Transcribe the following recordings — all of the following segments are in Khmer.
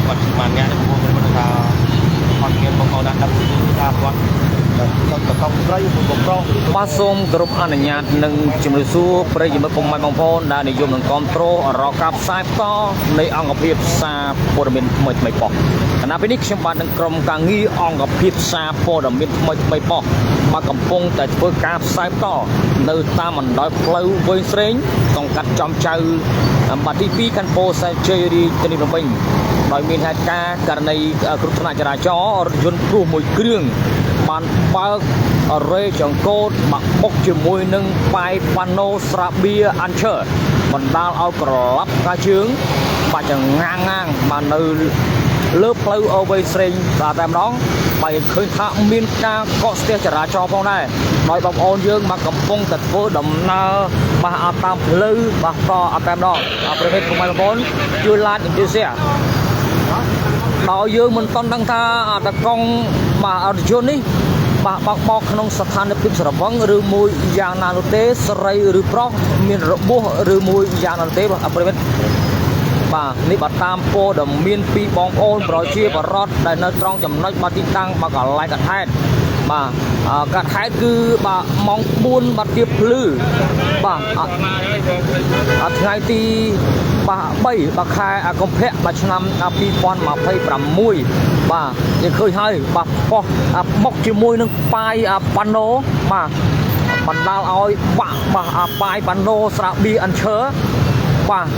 គាត់បានអ្នកទៅបងប្អូនថាគាត់មានបងប្អូនដាក់ថាគាត់ទៅកងស្រីបងប្រុសបាទសូមគោរពអនុញ្ញាតនិងជំរាបសួរប្រិយមិត្តពុកម៉ែបងប្អូនដែលនិយមនឹងគាំទ្ររកការផ្សាយបន្តនៃអង្គភាពសារព័ត៌មានថ្មីៗប៉ុស្តិ៍គណៈពេលនេះខ្ញុំបាននឹងក្រុមការងារអង្គភាពសារព័ត៌មានថ្មីៗប៉ុស្តិ៍មកកំពុងតែធ្វើការផ្សាយបន្តនៅតាមបណ្ដោយផ្លូវវែងស្រេងសង្កាត់ចំចៅបាត់ទី2ខណ្ឌពោធិ៍សែនជ័យរាជធានីភ្នំពេញដោយមានហេតុការណ៍ករណីគ្រោះថ្នាក់ចរាចរណ៍រថយន្តព្រោះមួយគ្រឿងបានបើករ៉េចង្កូតមកបុកជាមួយនឹងប៉ែប៉ាណូស្រាបៀអានឈើបណ្ដាលឲ្យក្រឡាប់កាជើងបាច់ចងាងបាននៅលើផ្លូវអូវេស្រេងតែម្ដងបើឃើញថាមានការកកស្ទះចរាចរណ៍ផងដែរដោយបងប្អូនយើងមកកំពុងតែធ្វើដំណើរបាទតាមផ្លូវបាទតតែម្ដងប្រភេទបងប្អូនជួយឡានឥណ្ឌូនេស៊ីដោយយើងមិនទាន់ដឹងថាតកង់បាទរថយន្តនេះបាទបោកក្នុងស្ថានភាពស្រវឹងឬមួយយ៉ាងណានោះទេស្រីឬប្រុសមានរបួសឬមួយយ៉ាងណានោះទេបាទប្រិមិត្តបាទនេះបាទតាមព័ត៌មានពីបងប្អូនប្រជាពលរដ្ឋដែលនៅត្រង់ចំណុចបាទទីតាំងបាទកន្លែងកាត់ហេតុបាទកាត់ហេតុគឺបាទម៉ោង4បាទទៀបភ្លឺបាទថ្ងៃទីបាទ3បាទខែកុម្ភៈបាទឆ្នាំ2026បាទយើងឃើញហើយបាទប៉ុស្បុកជាមួយនឹងប៉ាយប៉ាណូបាទបណ្ដាលឲ្យបាក់បាទប៉ាយប៉ាណូស្រាបៀអានឈើបាទ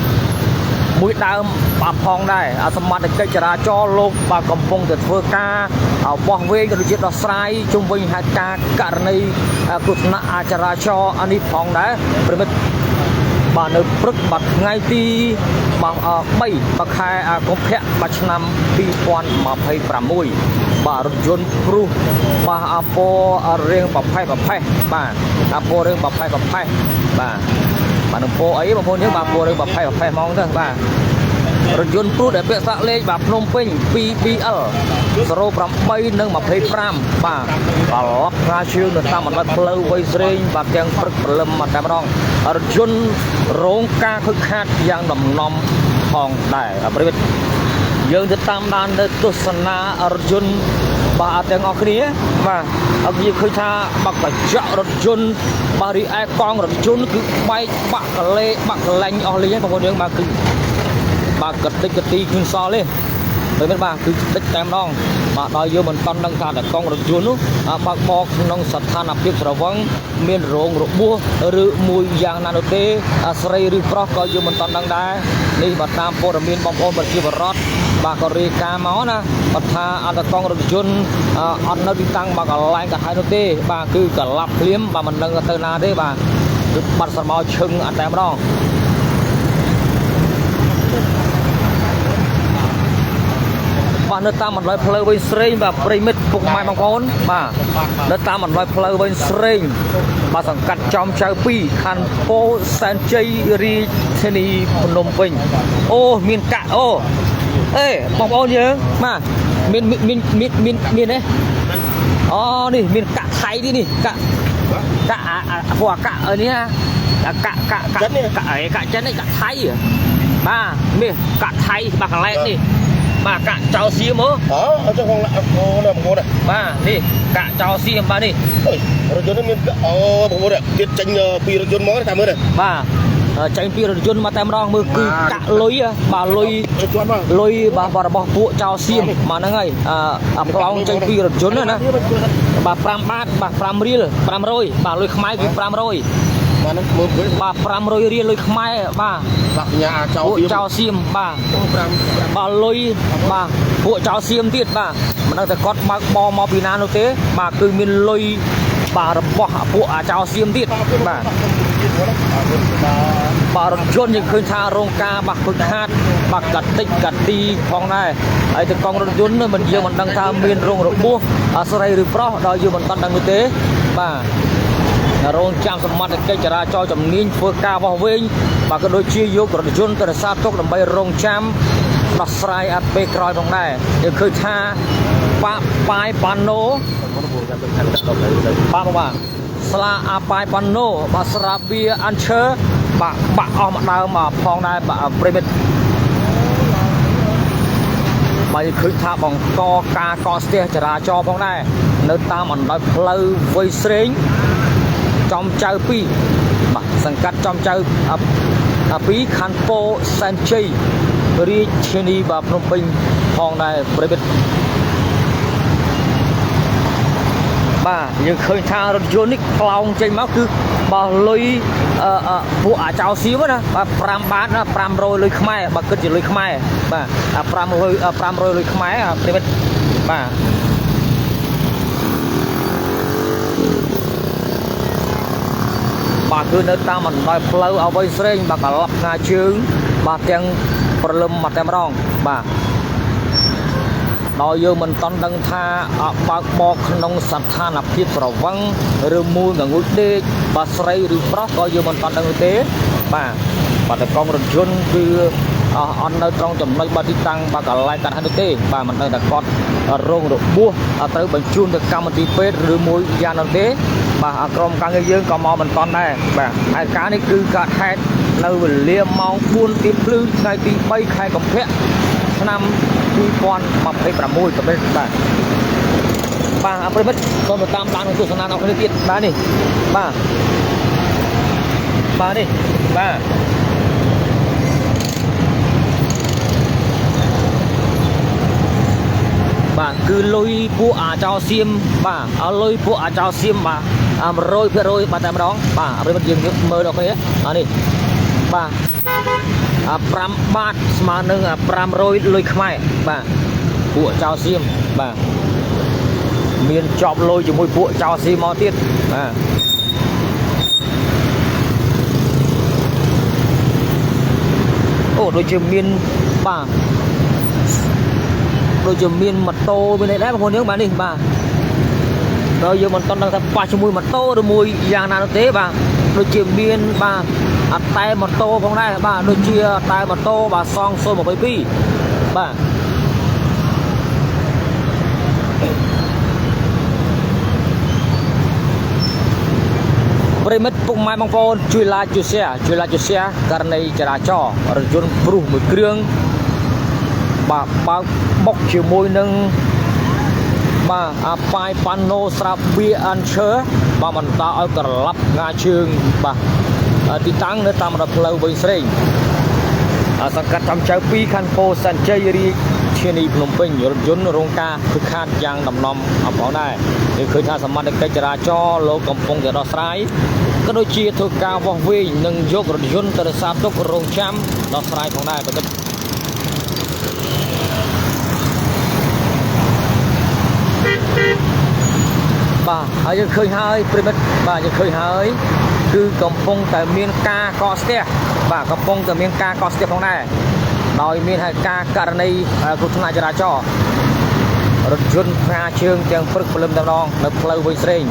មួយដើមបាទផងដែរសមត្ថកិច្ចចរាចរណ៍លោកបាទកំពុងតែធ្វើការបោះវែងក៏ដូចជាដោះស្រាយជុំវិញហេតុការណ៍ករណីគ្រោះថ្នាក់ចរាចរណ៍នេះផងដែរប្រិមិត្តបាទនៅព្រឹកបាទថ្ងៃទី3បាទខែកុម្ភៈបាទឆ្នាំ2026បាទរថយន្តព្រោះបាទពណ៌រៀងប្រផេះបាទពណ៌រៀងប្រផេះបាទបាទនឹងពណ៌អីបងប្អូនយើងបាទពណ៌រៀងប្រផេះហ្មងទៅបាទរថយន្តព្រោះដែលពាក់ស្លាកលេខបាទភ្នំពេញ 2BL 08និង25បាទកន្លប់ខាជើងនៅតាមបណ្ដោយផ្លូវវែងស្រេងបាទទាំងព្រឹកព្រលឹមតែម្ដងរថយន្តរងការខូចខាតយ៉ាងដំណំផងដែរប្រិមិត្តយើងទៅតាមដាននៅទស្សនារថយន្តបាទទាំងអស់គ្នាបាទយើងឃើញថាបាក់កញ្ចក់រថយន្តបាទរីឯកង់រថយន្តគឺបែកបាក់កលេបាក់កលែងអស់លីងបងប្អូនយើងបាទគឺបាទកតិចកទីគ្រឿងសល់ទេឃើញបាទគឺតិចតែម្ដងបាទដោយយើងមិនទាន់ដឹងថាតកង់រថយន្តនោះបើកបោកក្នុងស្ថានភាពស្រវឹងមានរោងរបួសឬមួយយ៉ាងណានោះទេស្រីឬប្រុសក៏យើងមិនទាន់ដឹងដែរនេះបាទតាមព័ត៌មានបងប្អូនប្រជាពលរដ្ឋបាទក៏រាយការណ៍មកណាបើថាតកង់រថយន្តអត់នៅទីតាំងបាទកន្លែងកាត់ហើយនោះទេបាទគឺកន្លាប់ភ្លាមបាទមិនដឹងទៅណាទេបាទគឺបាត់ស្រមោលឈឹងតែម្ដងបាទនៅតាមបណ្ដោយផ្លូវវែងស្រេងបាទប្រិមិត្តពុកម៉ែបងប្អូនបាទនៅតាមបណ្ដោយផ្លូវវែងស្រេងបាទសង្កាត់ចំចៅ2ខណ្ឌពោធិ៍សែនជ័យរាជធានីភ្នំពេញអូមានកាក់អូអេបងប្អូនយើងបាទមានទេអូនេះមានកាក់ថៃនេះកាក់ព្រោះកាក់នេះណាកាក់ចិននេះកាក់ថៃបាទនេះកាក់ថៃបាទកន្លែងនេះបាទកាក់ចោលសៀមមើលអត់ចុះក្នុងអូបងប្អូនបាទនេះកាក់ចោលសៀមបាទនេះរថយន្តមានអូបងប្អូនទៀតចេញពីរថយន្តមកតាមមើលបាទចេញពីរថយន្តមកតែម្ដងមើលគឺកាក់លុយបាទលុយបាទរបស់ពួកចោលសៀមមកហ្នឹងហើយប្លង់ចេញពីរថយន្តណាបាទ5បាតបាទ5រៀល500បាទលុយខ្មែរគឺ500បាទនឹងមើលបាទ500រៀលលុយខ្មែរបាទដាក់ញ៉ាចោលសៀមបាទបាទលុយបាទពួកចោលសៀមទៀតបាទមិនដឹងតែគាត់បើកបមកពីណានោះទេបាទគឺមានលុយបាទរបស់ពួកចោលសៀមទៀតបាទបាទរថយន្តយើងឃើញថារោងការបាទខូចខាតបាទកាត់តិចកាត់ទីផងដែរហើយទៅកង់រថយន្តមិនយើងមិនដឹងថាមានរោងរបួសស្រីឬប្រុសដល់យើងមិនដឹងនោះទេបាទរោងចាំសមត្ថកិច្ចចរាចរណ៍ជំនាញធ្វើការវាស់វែងបាទក៏ដូចជាយករថយន្តទៅរក្សាទុកដើម្បីរោងចាំដោះស្រាយអត់ពេលក្រោយផងដែរយើងឃើញថាប៉ាយប៉ាណូបាទស្លាប៉ាយប៉ាណូបាទស្រាបៀអានឈើបាទបាក់អស់មកដើមមកផងដែរបាទប្រិមិត្ត បើឃើញថាបង្កការកកស្ទះចរាចរណ៍ផងដែរនៅតាមអណ្ដោយផ្លូវវ័យស្រេងចំចៅ2បាទសង្កាត់ចំចៅ2ខណ្ឌពោធិ៍សែនជ័យរាជធានីបាទភ្នំពេញផងដែរប្រិមិត្តបាទយើងឃើញថារថយន្តនេះខ្លោងចេញមកគឺបើលុយពួកអាចោសៀវណាបាទ5បាតណា500លុយខ្មែរបើគិតជាលុយខ្មែរបាទ500លុយខ្មែរប្រិមិត្តបាទគឺនៅតាមអណ្ដោយផ្លូវអ្វីស្រេងបាទកន្លប់ងាជើងបាទទាំងព្រលឹមមកតែម្ដងបាទដោយយើងមិនតន់ដឹងថាបើកបោកក្នុងស្ថានភាពប្រវឹងឬមួយងងុយដេកបាទស្រីឬប្រុសក៏យើងមិនតន់ដឹងទេបាទតែកង់រថយន្តគឺអត់នៅត្រង់ចំណុចបាទទីតាំងបាទកន្លែងកាត់ហ្នឹងទេបាទមិនដឹងថាគាត់រងរបួសត្រូវបញ្ជូនទៅកម្មវិធីពេទ្យឬមួយយ៉ាងនោះទេបាទក្រុមការងារយើងក៏មកមិនតន់ដែរបាទហើយការនេះគឺកើតហេតុនៅវេលាម៉ោង 4 ទៀបភ្លឺថ្ងៃទី 3 ខែកុម្ភៈឆ្នាំ2026ប្រហែលបាទប្រិមិត្តសូមតាមដានទស្សនាដល់គ្នាទៀតបាទនេះបាទនេះបាទគឺលុយពួកអាចោសៀមបាទឲ្យលុយពួកអាចោសៀមបាទ100% បាទតែម្ដងបាទប្រិមិត្តយើងមើលដល់គ្នានេះបាទ5បាតស្មើនឹង500លុយខ្មែរបាទពួកចៅសៀមបាទមានជាប់លុយជាមួយពួកចៅសៀមមកទៀតបាទអូដូចជាមានបាទដូចជាមានម៉ូតូមានអីដែរបងប្អូនយើងបាទនេះបាទដល់យើងមិនតន់ដឹងថាប៉ះជាមួយម៉ូតូឬមួយយ៉ាងណានោះទេបាទដូចជាមានបាទអត់តែម៉ូតូផងដែរបាទដូចជាតែម៉ូតូបាទសង022បាទប្រិមិត្តពុកម៉ែបងប្អូនជួយ like ជួយ share ករណីចរាចរណ៍រថយន្តព្រុសមួយគ្រឿងបាទបើកបុកជាមួយនឹងបាទប៉ាយប៉ាណូស្រាប់វាអានឈើបាទបន្តឲ្យក្រឡាប់ងាជើងបាទទីតាំងនៅតាមរថផ្លូវវែងស្រេងសង្កាត់ចំចៅ2ខណ្ឌពោធិ៍សែនជ័យរាជធានីភ្នំពេញរថយន្តរងការខូចខាតយ៉ាងដំណំផងដែរយើងឃើញថាសមត្ថកិច្ចចរាចរណ៍លោកកំពុងតែដោះស្រាយក៏ដូចជាធ្វើការវាស់វែងនិងយករថយន្តទៅរក្សាទុករងចាំដោះស្រាយផងដែរបាទហើយយើងឃើញហើយប្រិមិត្តបាទយើងឃើញហើយគឺកំពុងតែមានការកកស្ទះបាទកំពុងតែមានការកកស្ទះផងដែរដោយមានហេតុការណ៍ករណីគ្រោះថ្នាក់ចរាចរណ៍រថយន្តផ្កាជើងទាំងព្រឹកព្រលឹមតែម្ដងនៅផ្លូវវែងស្រេង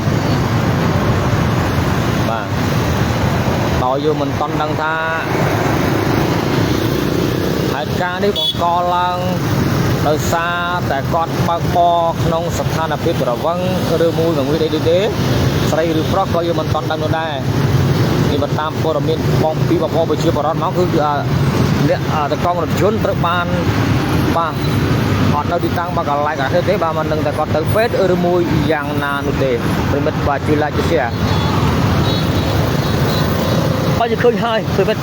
បាទដោយយើងមិនតន់ដឹងថាហេតុការណ៍នេះបង្កឡើងដោយសារតែគាត់បើកបរក្នុងស្ថានភាពប្រវឹងឬមួយងងុយទេស្រីឬប្រុសក៏យើងមិនតន់ដឹងនោះដែរនេះបើតាមព័ត៌មានពីបងប្អូនប្រជាពលរដ្ឋមកគឺអ្នកតកង់រថយន្តត្រូវបានបាទអត់នៅទីតាំងបើកន្លែងអាទេបាទមិនដឹងតែគាត់ទៅពេទ្យឬមួយយ៉ាងណានោះទេប្រិមិត្តបាទជួយ like ជួយ share បាទយើងឃើញហើយប្រិមិត្ត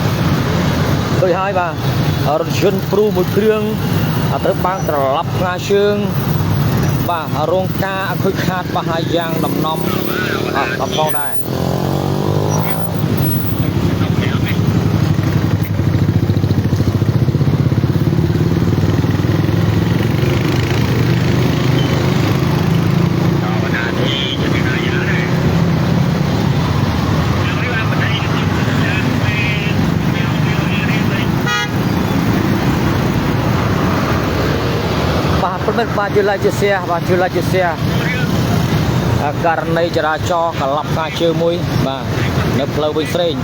ឃើញហើយបាទរថយន្តព្រុសមួយគ្រឿងត្រូវបានត្រឡប់ងាជើងបាទរងការខូចខាតបោះហើយយ៉ាងដំណំដល់ផងដែរបាទជួយ like ជួយ share បាទជួយ like ជួយ share ករណីចរាចរណ៍កន្លប់ការជើងមួយបាទនៅផ្លូវវែងស្រេង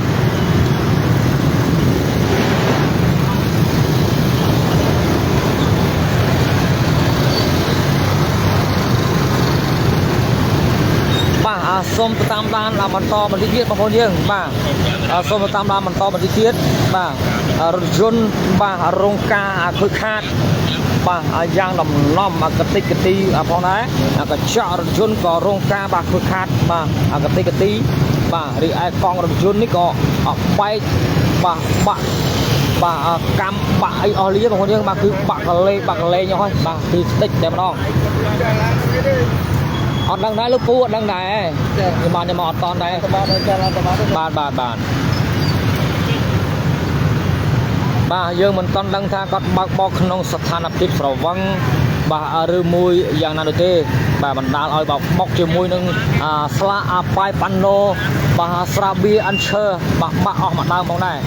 បាទសូមតាមដានបន្តបន្តិចទៀតបងប្អូនយើងបាទសូមតាមដានបន្តបន្តិចទៀតបាទរថយន្តបាទរងការខូចខាត បាទយ៉ាងដំណំកតិកទីផងដែរកញ្ចក់រថយន្តក៏រងការបាទខូចខាតបាទកតិកទីបាទរីឯកង់រថយន្តនេះក៏បែកបាទបាក់បាទកម្មបាក់អីអស់លាបងប្អូនយើងបាទគឺបាក់កលេងអស់ហើយបាទគឺស្ទេចតែម្ដងអត់ដឹងដែរលោកពូអត់ដឹងដែរខ្ញុំមកអត់តន់ដែរបាទយើងមិនតន់ដឹងថាគាត់បើកបោកក្នុងស្ថានភាពស្រវឹងបាទឬមួយយ៉ាងណានោះទេបាទបណ្ដាលឲ្យបោកបុកជាមួយនឹងស្លាបាយប៉ាណូបាទស្រាបៀអានឈើបាទបាក់អស់មួយដើមផងដែរ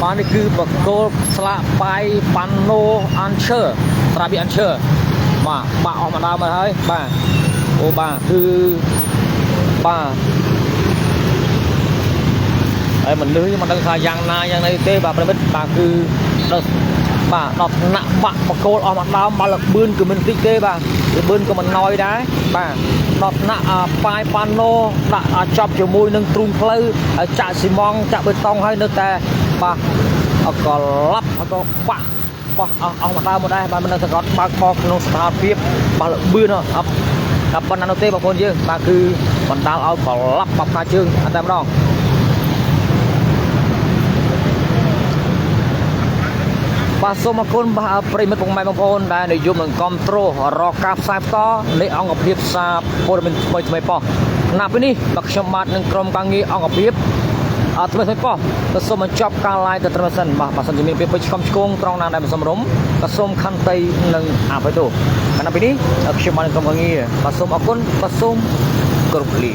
បាទនេះគឺបកគោលស្លាបាយប៉ាណូអានឈើស្រាបៀអានឈើបាទបាក់អស់មួយដើមហើយបាទអូបាទគឺបាទហើយមិនលឺមិនដឹងថាយ៉ាងណាយ៉ាងណីទេបាទប្រិមិត្តបាទគឺបាទដល់ថ្នាក់បាក់បកគោលអស់មួយដើមបាទលបឿនគឺមិនតិចទេបាទលបឿនក៏មិនណយដែរបាទដល់ថ្នាក់បាយប៉ាណូដាក់ចប់ជាមួយនឹងទ្រូងផ្លូវចាក់ស៊ីម៉ងចាក់បេតុងហើយនៅតែបាទក៏ឡាប់ក៏បាក់បោះអស់មួយដើមមកដែរបាទមិនដឹងថាគាត់បើកបោកក្នុងស្ថានភាពបាទលបឿនដល់ប៉ុណ្ណានោះទេបងប្អូនយើងបាទគឺបណ្ដាលឲ្យប្រឡាប់បាប់ខាជើងតែម្ដងបាទសូមអរគុណបាទប្រិមិត្តបងប្អូនដែលនិយមនឹងគ្រប់គ្រងរកការផ្សាយបន្តនៃអង្គភាពសារព័ត៌មានថ្មីប៉ុស្តិ៍ណាពេលនេះបាទខ្ញុំបាទនឹងក្រុមការងារអង្គភាពថ្មីប៉ុស្តិ៍ក៏សូមបញ្ចប់ការ live ទៅត្រឹមសិនបាទបើសិនជាមានពេលពេចឆ្កំឆ្គងត្រង់ណាដែលមិនសមរម្យក៏សូមខន្តីនឹងអភ័យទោសកាលណាពេលនេះខ្ញុំបាទនឹងក្រុមការងារបាទសូមអរគុណបាទសូមគោរពលា